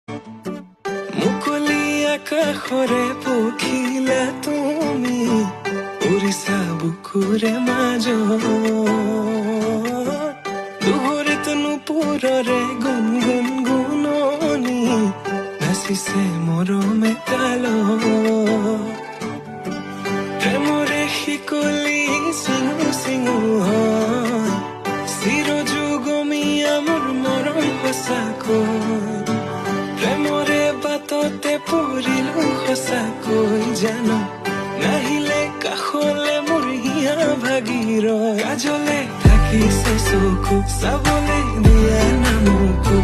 মুকলি আকাশৰে পখিলা তুমি উৰিছা বুকুৰে মাজত দুহৰিত নুপুৰৰে গুণগুণ গুণনি নাচিছে মৰমে তালত প্ৰেমৰে শিকলি চিঙু চিঙু হয় চিৰযুগমীয়া মোৰ মৰম সঁচাকৈ প্ৰেমৰে বাটতে পৰিলো সঁচাকৈ জানো নাহিলে কাষলে মোৰ হিয়া ভাগিৰ কাজলে থাকিছে চকু চাবলে দিয়া নামকো